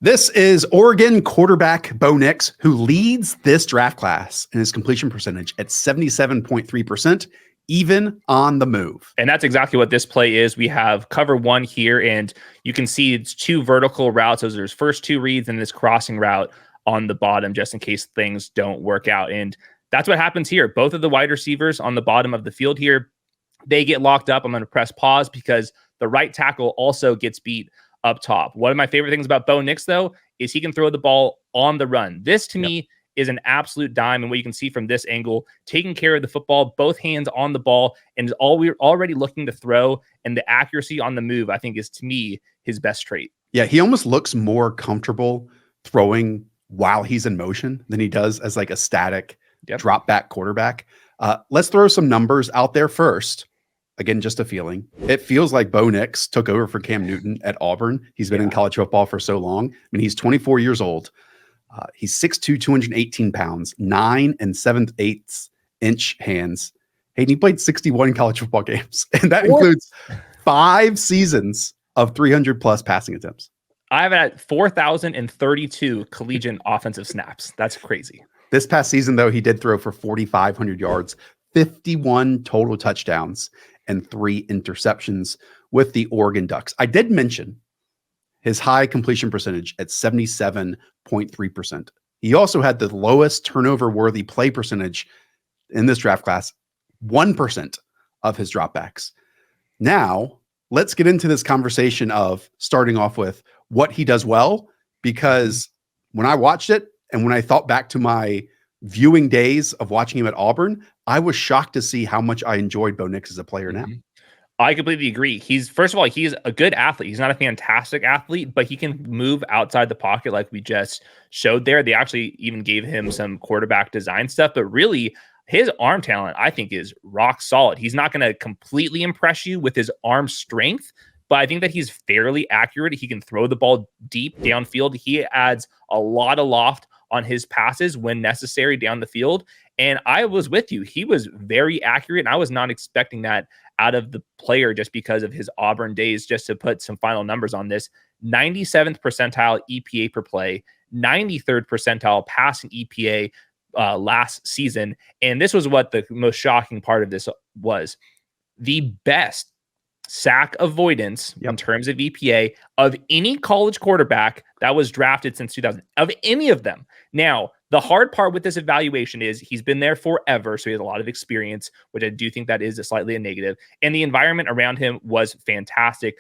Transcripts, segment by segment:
This is Oregon quarterback Bo Nix, who leads this draft class in his completion percentage at 77.3%, even on the move. And that's exactly what this play is. We have cover one here, and you can see it's two vertical routes. Those are his first two reads and this crossing route on the bottom, just in case things don't work out. And that's what happens here. Both of the wide receivers on the bottom of the field here, they get locked up. I'm going to press pause because the right tackle also gets beat up top. One of my favorite things about Bo Nix, though, is he can throw the ball on the run. This, to me, is an absolute dime. And what you can see from this angle, taking care of the football, both hands on the ball, and we're already looking to throw. And the accuracy on the move, I think, is, to me, his best trait. Yeah, he almost looks more comfortable throwing while he's in motion than he does as like a static drop back quarterback. Let's throw some numbers out there first. Again, just a feeling. It feels like Bo Nix took over for Cam Newton at Auburn. He's been in college football for so long. I mean, he's 24 years old. He's 6'2", 218 pounds, 9 7/8 inch hands. Hayden, he played 61 college football games, and that includes 5 seasons of 300+ passing attempts. I have at 4,032 collegiate offensive snaps. That's crazy. This past season, though, he did throw for 4,500 yards, 51 total touchdowns, and 3 interceptions with the Oregon Ducks. I did mention his high completion percentage at 77.3%. He also had the lowest turnover-worthy play percentage in this draft class, 1% of his dropbacks. Now, let's get into this conversation of starting off with what he does well, because when I watched it and when I thought back to my viewing days of watching him at Auburn, I was shocked to see how much I enjoyed Bo Nix as a player now. I completely agree. First of all, he's a good athlete. He's not a fantastic athlete, but he can move outside the pocket like we just showed there. They actually even gave him some quarterback design stuff, but really his arm talent, I think, is rock solid. He's not going to completely impress you with his arm strength, but I think that he's fairly accurate. He can throw the ball deep downfield. He adds a lot of loft on his passes when necessary down the field. And I was with you. He was very accurate, and I was not expecting that out of the player just because of his Auburn days. Just to put some final numbers on this, 97th percentile EPA per play, 93rd percentile passing EPA last season. And this was what the most shocking part of this was. The best sack avoidance in terms of EPA of any college quarterback that was drafted since 2000, of any of them. Now, the hard part with this evaluation is he's been there forever, so he has a lot of experience, which I do think that is slightly a negative. And the environment around him was fantastic.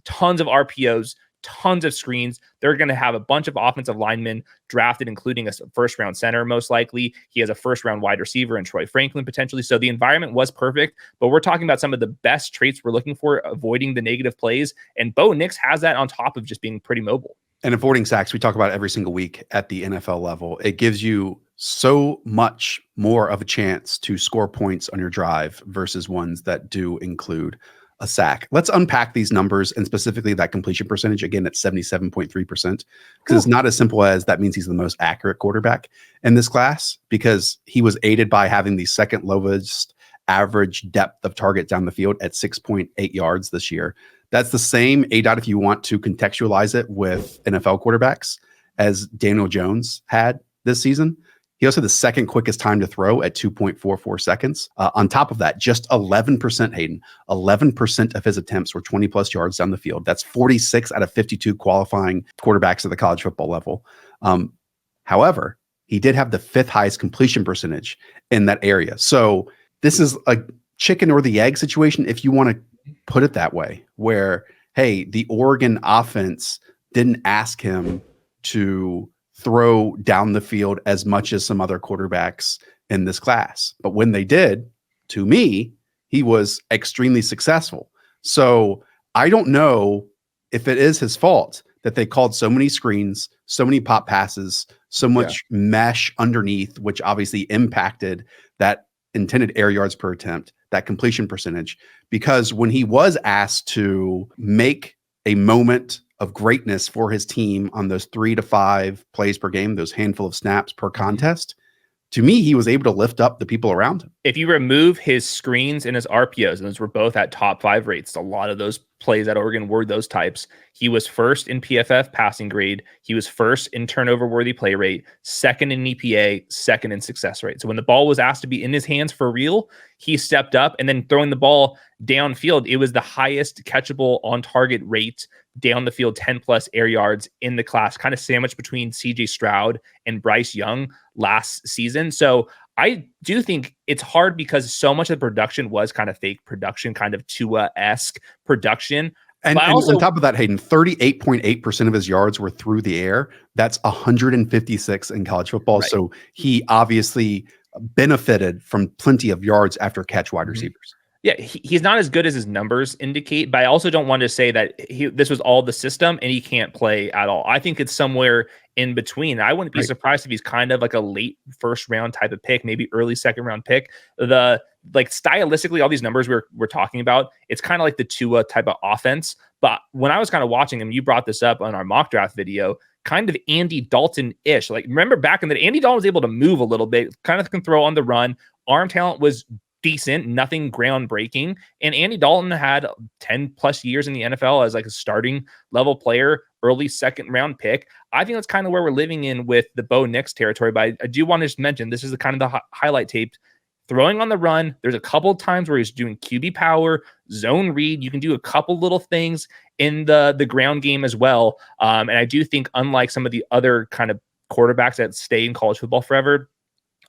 Tons of RPOs, tons of screens. They're going to have a bunch of offensive linemen drafted, including a first-round center, most likely. He has a first-round wide receiver in Troy Franklin, potentially. So the environment was perfect, but we're talking about some of the best traits we're looking for, avoiding the negative plays. And Bo Nix has that on top of just being pretty mobile. And avoiding sacks, we talk about every single week at the NFL level. It gives you so much more of a chance to score points on your drive versus ones that do include a sack. Let's unpack these numbers, and specifically that completion percentage, again, at 77.3%, because it's not as simple as that means he's the most accurate quarterback in this class, because he was aided by having the second lowest average depth of target down the field at 6.8 yards this year. That's the same ADOT, if you want to contextualize it with NFL quarterbacks, as Daniel Jones had this season. He also had the second quickest time to throw at 2.44 seconds. On top of that, just 11%, Hayden, 11% of his attempts were 20+ yards down the field. That's 46 out of 52 qualifying quarterbacks at the college football level. However, he did have the 5th highest completion percentage in that area. So this is a chicken or the egg situation, if you want to put it that way, where, hey, the Oregon offense didn't ask him to throw down the field as much as some other quarterbacks in this class. But when they did, to me, he was extremely successful. So I don't know if it is his fault that they called so many screens, so many pop passes, so much mesh underneath, which obviously impacted that intended air yards per attempt, that completion percentage, because when he was asked to make a moment of greatness for his team on those 3 to 5 plays per game, those handful of snaps per contest, to me, he was able to lift up the people around him. If you remove his screens and his RPOs, and those were both at top 5 rates, a lot of those plays at Oregon were those types. He was first in PFF passing grade. He was first in turnover worthy play rate, second in EPA, second in success rate. So when the ball was asked to be in his hands for real, he stepped up, and then throwing the ball downfield, it was the highest catchable on target rate down the field, 10 plus air yards in the class, kind of sandwiched between CJ Stroud and Bryce Young last season. So I do think it's hard because so much of the production was kind of fake production, kind of Tua-esque production. And also, on top of that, Hayden, 38.8% of his yards were through the air. That's 156 in college football. Right. So he obviously benefited from plenty of yards after catch wide receivers. Yeah, he's not as good as his numbers indicate, but I also don't want to say that this was all the system and he can't play at all. I think it's somewhere in between. I wouldn't be surprised if he's kind of like a late first round type of pick, maybe early second round pick. Stylistically, all these numbers we're talking about, it's kind of like the Tua type of offense. But when I was kind of watching him, you brought this up on our mock draft video, kind of Andy Dalton-ish. Like, remember back in the day, Andy Dalton was able to move a little bit, kind of can throw on the run. Arm talent was decent, nothing groundbreaking. And Andy Dalton had 10 plus years in the NFL as like a starting level player, early second round pick. I think that's kind of where we're living in with the Bo Nix territory. But I do want to just mention, this is the kind of the highlight tape. Throwing on the run, there's a couple of times where he's doing QB power, zone read. You can do a couple little things in the ground game as well. And I do think, unlike some of the other kind of quarterbacks that stay in college football forever,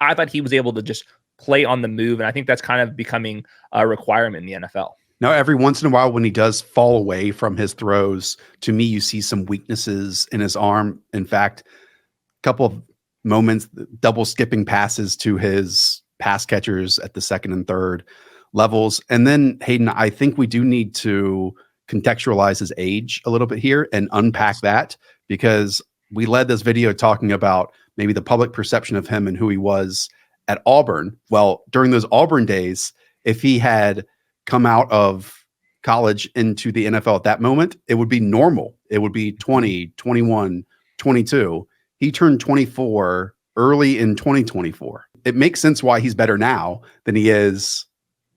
I thought he was able to just play on the move. And I think that's kind of becoming a requirement in the NFL. Now, every once in a while, when he does fall away from his throws, to me, you see some weaknesses in his arm. In fact, a couple of moments, double skipping passes to his pass catchers at the second and third levels. And then, Hayden, I think we do need to contextualize his age a little bit here and unpack that, because we led this video talking about maybe the public perception of him and who he was at Auburn. Well, during those Auburn days, if he had come out of college into the NFL at that moment, it would be normal. It would be 20, 21, 22. He turned 24 early in 2024. It makes sense why he's better now than he is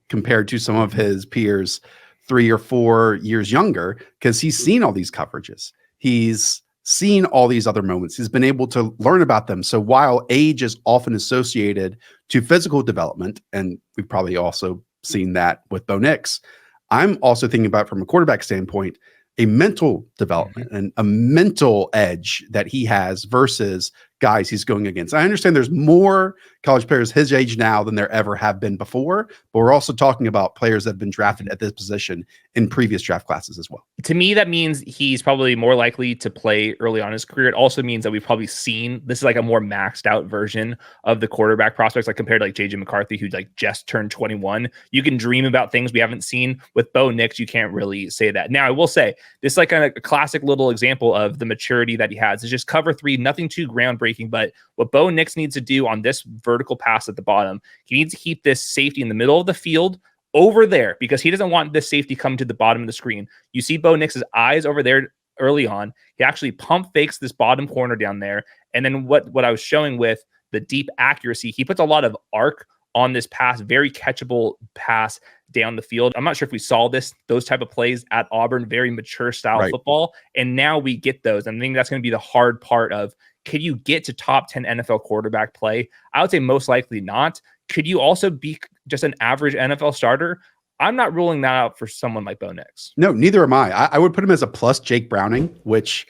compared to some of his peers 3 or 4 years younger, because he's seen all these coverages. He's seen all these other moments. He's been able to learn about them. So while age is often associated to physical development, and we've probably also seen that with Bo Nix, I'm also thinking about, from a quarterback standpoint, a mental development and a mental edge that he has versus guys he's going against. I understand there's more college players his age now than there ever have been before, but we're also talking about players that have been drafted at this position in previous draft classes as well. To me, that means he's probably more likely to play early on in his career. It also means that we've probably seen, this is like a more maxed out version of the quarterback prospects, like compared to like JJ McCarthy, who like just turned 21. You can dream about things we haven't seen. With Bo Nix, you can't really say that. Now, I will say, this is like a classic little example of the maturity that he has. It's just cover three, nothing too groundbreaking, but what Bo Nix needs to do on this vertical pass at the bottom, he needs to keep this safety in the middle of the field over there, because he doesn't want this safety coming to the bottom of the screen. You see Bo Nix's eyes over there early on. He actually pump fakes this bottom corner down there. And then what I was showing with the deep accuracy, he puts a lot of arc on this pass, very catchable pass down the field. I'm not sure if we saw those type of plays at Auburn, very mature style football. And now we get those. And I think that's going to be the hard part of, could you get to top 10 NFL quarterback play? I would say most likely not. Could you also be just an average NFL starter? I'm not ruling that out for someone like Bo Nix. No, neither am I. I would put him as a plus Jake Browning, which,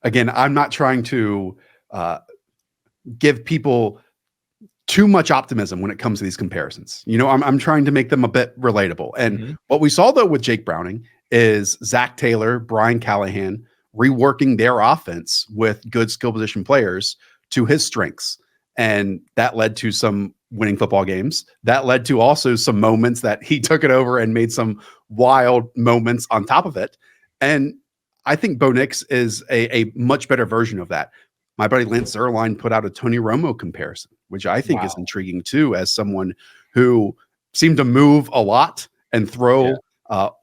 again, I'm not trying to give people too much optimism when it comes to these comparisons. You know, I'm trying to make them a bit relatable. And what we saw, though, with Jake Browning is Zach Taylor, Brian Callahan reworking their offense with good skill position players to his strengths. And that led to some winning football games. That led to also some moments that he took it over and made some wild moments on top of it. And I think Bo Nix is a much better version of that. My buddy Lance Zierlein put out a Tony Romo comparison, which I think is intriguing too, as someone who seemed to move a lot and throw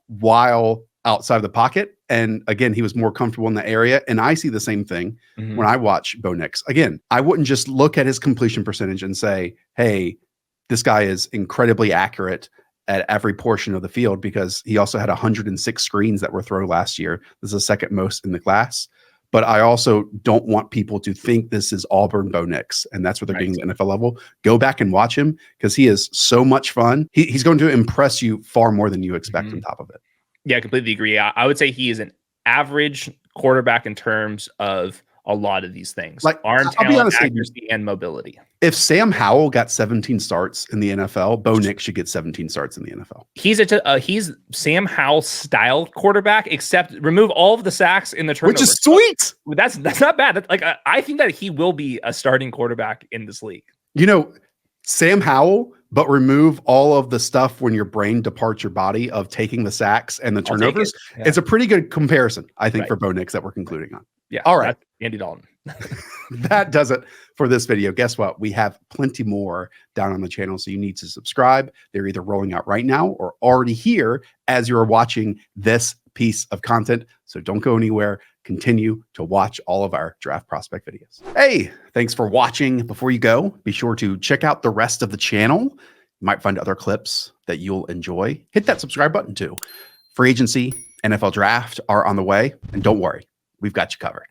while outside of the pocket. And again, he was more comfortable in the area. And I see the same thing when I watch Bo Nix. Again, I wouldn't just look at his completion percentage and say, hey, this guy is incredibly accurate at every portion of the field, because he also had 106 screens that were thrown last year. This is the second most in the class. But I also don't want people to think this is Auburn Bo Nix, and that's what they're getting at the NFL level. Go back and watch him, because he is so much fun. He's going to impress you far more than you expect on top of it. Yeah, I completely agree. I would say he is an average quarterback in terms of a lot of these things. Like, arm I'll be talent, honest, accuracy, and mobility. If Sam Howell got 17 starts in the NFL, Bo Nix should get 17 starts in the NFL. He's Sam Howell style quarterback, except remove all of the sacks in the turnovers. Which is sweet. That's not bad. I think that he will be a starting quarterback in this league. You know, Sam Howell, but remove all of the stuff when your brain departs your body of taking the sacks and the turnovers. It's a pretty good comparison, I think, for Bo Nix that we're concluding on. Yeah. All right. Andy Dalton. That does it for this video. Guess what? We have plenty more down on the channel, so you need to subscribe. They're either rolling out right now or already here as you're watching this piece of content. So don't go anywhere. Continue to watch all of our draft prospect videos. Hey, thanks for watching. Before you go, be sure to check out the rest of the channel. You might find other clips that you'll enjoy. Hit that subscribe button too. Free agency, NFL draft are on the way. And don't worry, we've got you covered.